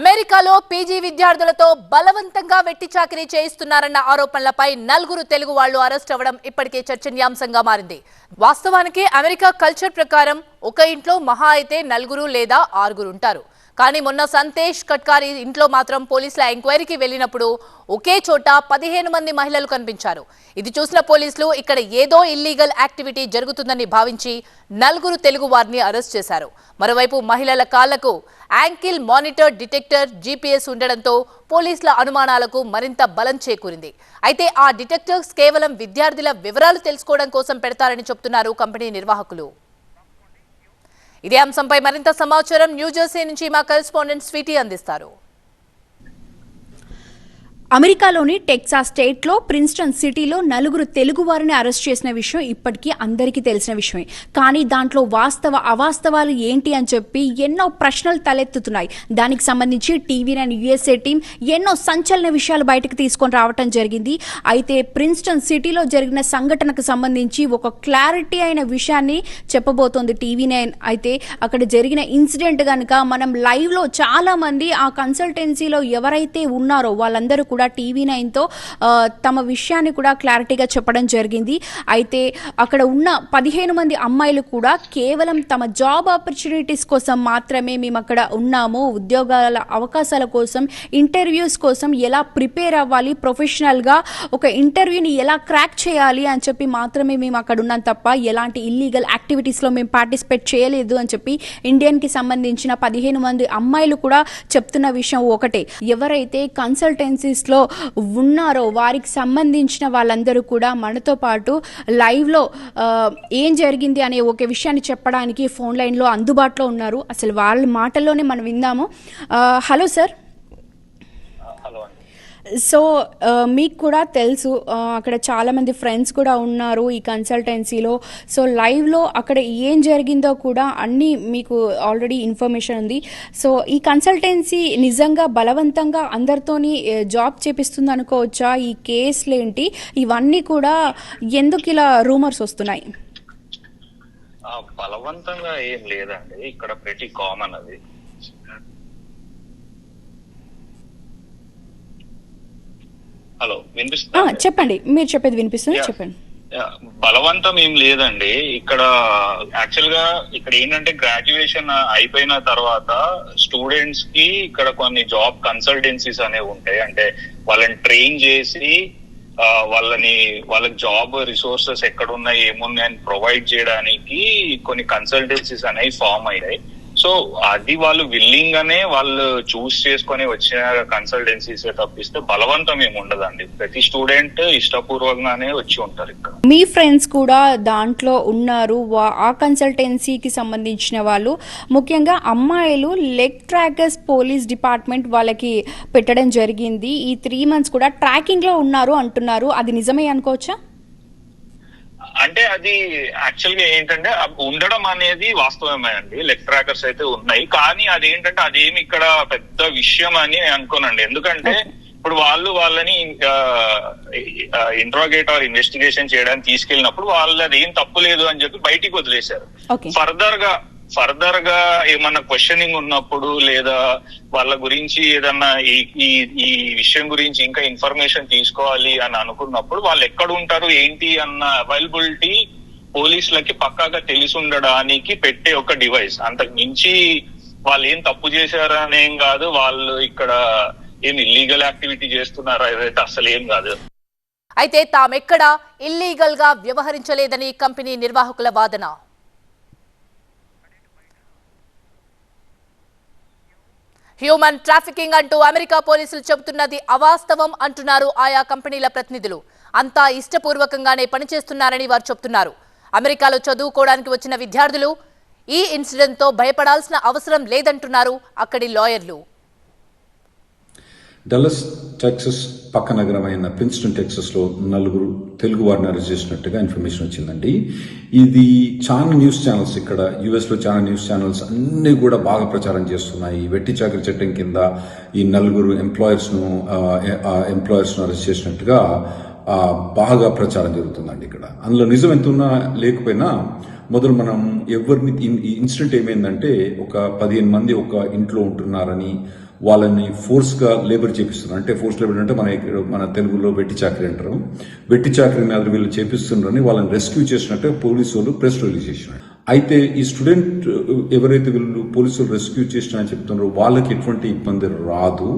అమెరికాలో పీజీ విద్యార్థులతో బలవంతంగా వెట్టి చాకిరీ చేయిస్తున్నారన్న ఆరోపణలపై నలుగురు తెలుగు వాళ్లు అరెస్ట్ అవ్వడం ఇప్పటికే చర్చనీయాంశంగా మారింది. వాస్తవానికి అమెరికా కల్చర్ ప్రకారం ఒక ఇంట్లో మహా అయితే నలుగురు లేదా ఆరుగురు ఉంటారు. కానీ మొన్న సంతేష్ కట్కారి ఇంట్లో మాత్రం పోలీసుల ఎంక్వైరీకి వెళ్లినప్పుడు ఒకే చోట 15 మంది మహిళలు కనిపించారు. ఇది చూసిన పోలీసులు ఇక్కడ ఏదో ఇల్లీగల్ యాక్టివిటీ జరుగుతుందని భావించి నలుగురు తెలుగు వారిని అరెస్ట్ చేశారు. మరోవైపు మహిళల కాళ్లకు యాంకిల్ మానిటర్ డిటెక్టర్ జీపీఎస్ ఉండడంతో పోలీసుల అనుమానాలకు మరింత బలం చేకూరింది. అయితే ఆ డిటెక్టర్స్ కేవలం విద్యార్థుల వివరాలు తెలుసుకోవడం కోసం పెడతారని చెబుతున్నారు కంపెనీ నిర్వాహకులు. ఇదే అంశంపై మరింత సమాచారం న్యూజెర్సీ నుంచి మా కరెస్పాండెంట్ స్వీటీ అందిస్తారు. అమెరికాలోని టెక్సాస్ స్టేట్లో ప్రిన్స్టన్ సిటీలో నలుగురు తెలుగు వారిని అరెస్ట్ చేసిన విషయం ఇప్పటికీ అందరికీ తెలిసిన విషయమే. కానీ దాంట్లో అవాస్తవాలు ఏంటి అని చెప్పి ఎన్నో ప్రశ్నలు తలెత్తుతున్నాయి. దానికి సంబంధించి టీవీ9 USA టీం ఎన్నో సంచలన విషయాలు బయటకు తీసుకొని రావటం జరిగింది. అయితే ప్రిన్స్టన్ సిటీలో జరిగిన సంఘటనకు సంబంధించి ఒక క్లారిటీ అయిన విషయాన్ని చెప్పబోతోంది టీవీ9. అయితే అక్కడ జరిగిన ఇన్సిడెంట్ కనుక మనం లైవ్లో చాలా మంది ఆ కన్సల్టెన్సీలో ఎవరైతే ఉన్నారో వాళ్ళందరూ కూడా టీవీ9తో తమ విషయాన్ని కూడా క్లారిటీగా చెప్పడం జరిగింది. అయితే అక్కడ ఉన్న 15 మంది అమ్మాయిలు కూడా కేవలం తమ జాబ్ ఆపర్చునిటీస్ కోసం మాత్రమే మేము అక్కడ ఉన్నాము, ఉద్యోగాల అవకాశాల కోసం, ఇంటర్వ్యూస్ కోసం ఎలా ప్రిపేర్ అవ్వాలి, ప్రొఫెషనల్గా ఒక ఇంటర్వ్యూని ఎలా క్రాక్ చేయాలి అని చెప్పి మాత్రమే మేము అక్కడ ఉన్నాం తప్ప ఎలాంటి ఇల్లీగల్ యాక్టివిటీస్లో మేము పార్టిసిపేట్ చేయలేదు అని చెప్పి ఇండియన్కి సంబంధించిన 15 మంది అమ్మాయిలు కూడా చెప్తున్న విషయం ఒకటే. ఎవరైతే కన్సల్టెన్సీస్లో ఉన్నారో వారికి సంబంధించిన వాళ్ళందరూ కూడా మనతో పాటు లైవ్లో ఏం జరిగింది అనే ఒక విషయాన్ని చెప్పడానికి ఫోన్ లైన్లో అందుబాటులో ఉన్నారు. అసలు వాళ్ళ మాటల్లోనే మనం విందాము. Hello sir. సో మీకు కూడా తెలుసు అక్కడ చాలామంది ఫ్రెండ్స్ కూడా ఉన్నారు ఈ కన్సల్టెన్సీలో. సో లైవ్లో అక్కడ ఏం జరిగిందో కూడా అన్నీ మీకు ఆల్రెడీ ఇన్ఫర్మేషన్ ఉంది. సో ఈ కన్సల్టెన్సీ నిజంగా బలవంతంగా అందరితోని జాబ్ చేపిస్తుంది అనుకోవచ్చా? ఈ కేసులు ఏంటి, ఇవన్నీ కూడా ఎందుకు ఇలా రూమర్స్ వస్తున్నాయి? బలవంతంగా ఏం లేదండి, ఇక్కడ ప్రతి కామన్ అది. హలో, వినిపిస్తుందా? చెప్పండి, మీరు చెప్పేది వినిపిస్తుంది, చెప్పండి. బలవంతం ఏం లేదండి ఇక్కడ. యాక్చువల్ గా ఇక్కడ ఏంటంటే గ్రాడ్యుయేషన్ అయిపోయిన తర్వాత స్టూడెంట్స్ కి ఇక్కడ కొన్ని జాబ్ కన్సల్టెన్సీస్ అనేవి ఉంటాయి. అంటే వాళ్ళని ట్రైన్ చేసి వాళ్ళకి జాబ్ రిసోర్సెస్ ఎక్కడున్నాయి, ఏమున్నాయని ప్రొవైడ్ చేయడానికి కొన్ని కన్సల్టెన్సీస్ అనేవి ఫామ్ అయ్యాయి. సో అది వాళ్ళు విల్లింగ్ గానే వాళ్ళు చూస్ చేసుకొని వచ్చిన కన్సల్టెన్సీస్ తప్పిస్తే బలవంతం ఏమి ఉండదండి. ప్రతి స్టూడెంట్ ఇష్టపూర్వకంగానే వచ్చి ఉంటారు ఇక్కడ. మీ ఫ్రెండ్స్ కూడా దాంట్లో ఉన్నారు, ఆ కన్సల్టెన్సీకి సంబంధించిన వాళ్ళు. ముఖ్యంగా అమ్మాయిలు లెగ్ ట్రాకర్స్ పోలీస్ డిపార్ట్మెంట్ వాళ్ళకి పెట్టడం జరిగింది. ఈ 3 months కూడా ట్రాకింగ్ లో ఉన్నారు అంటున్నారు. అది నిజమే అనుకోవచ్చా? అంటే అది యాక్చువల్ గా ఏంటంటే ఉండడం అనేది వాస్తవమే అండి. లెగ్ ట్రాకర్స్ అయితే ఉన్నాయి, కానీ అదేంటంటే అదేమి ఇక్కడ పెద్ద విషయం అని అనుకోనండి. ఎందుకంటే ఇప్పుడు వాళ్ళని ఇంట్రాగేట్ ఆర్ ఇన్వెస్టిగేషన్ చేయడానికి తీసుకెళ్ళినప్పుడు వాళ్ళది ఏం తప్పు లేదు అని చెప్పి బయటికి వదిలేశారు. ఫర్దర్ గా ఏమన్నా క్వశ్చనింగ్ ఉన్నప్పుడు లేదా వాళ్ళ గురించి ఏదన్నా ఈ విషయం గురించి ఇంకా ఇన్ఫర్మేషన్ తీసుకోవాలి అని అనుకున్నప్పుడు వాళ్ళు ఎక్కడ ఉంటారు ఏంటి అన్న అవైలబిలిటీ పోలీసులకి పక్కాగా తెలిసి ఉండడానికి పెట్టే ఒక డివైస్. అంతకు మించి వాళ్ళు ఏం తప్పు చేశారనేం కాదు, వాళ్ళు ఇక్కడ ఏం ఇల్లీగల్ యాక్టివిటీ చేస్తున్నారా ఏదైతే అసలు ఏం కాదు. అయితే తామెక్కడా ఇల్లీగల్ గా వ్యవహరించలేదని కంపెనీ నిర్వాహకుల వాదన. హ్యూమన్ ట్రాఫికింగ్ అంటూ అమెరికా పోలీసులు చెబుతున్నది అవాస్తవం అంటున్నారు ఆయా కంపెనీల ప్రతినిధులు. అంతా ఇష్టపూర్వకంగానే పనిచేస్తున్నారని వారు చెబుతున్నారు. అమెరికాలో చదువుకోవడానికి వచ్చిన విద్యార్థులు ఈ ఇన్సిడెంట్తో భయపడాల్సిన అవసరం లేదంటున్నారు అక్కడి లాయర్లు. డల్లస్ టెక్సస్ పక్క నగరమైన ప్రిన్స్టన్ టెక్సస్లో నలుగురు తెలుగు వారిని అరెస్ట్ చేసినట్టుగా ఇన్ఫర్మేషన్ వచ్చిందండి. ఇది చాలా న్యూస్ ఛానల్స్, ఇక్కడ యుఎస్లో చాలా న్యూస్ ఛానల్స్ అన్నీ కూడా బాగా ప్రచారం చేస్తున్నాయి. వెట్టి చాకరీ చట్టం కింద ఈ నలుగురు ఎంప్లాయర్స్ను అరెస్ట్ చేసినట్టుగా బాగా ప్రచారం జరుగుతుందండి ఇక్కడ. అందులో నిజం ఎంత ఉన్నా లేకపోయినా మొదలు మనం ఎవరిని ఇన్సిడెంట్ ఏమైందంటే ఒక 15 మంది ఒక ఇంట్లో ఉంటున్నారని వాళ్ళని ఫోర్స్ గా లేబర్ చేపిస్తున్నారు. అంటే ఫోర్స్ లేబర్ అంటే మన తెలుగులో వెట్టి చాకరీ అంటారు. వెట్టి చాకరీ మీద వీళ్ళు చేపిస్తున్నారని వాళ్ళని రెస్క్యూ చేసినట్టే పోలీసు వాళ్ళు ప్రెస్ రిలీజ్ చేసినారు. అయితే ఈ స్టూడెంట్ ఎవరైతే వీళ్ళు పోలీసులు రెస్క్యూ చేసినా అని చెప్తున్నారో వాళ్ళకి ఎటువంటి ఇబ్బంది రాదు.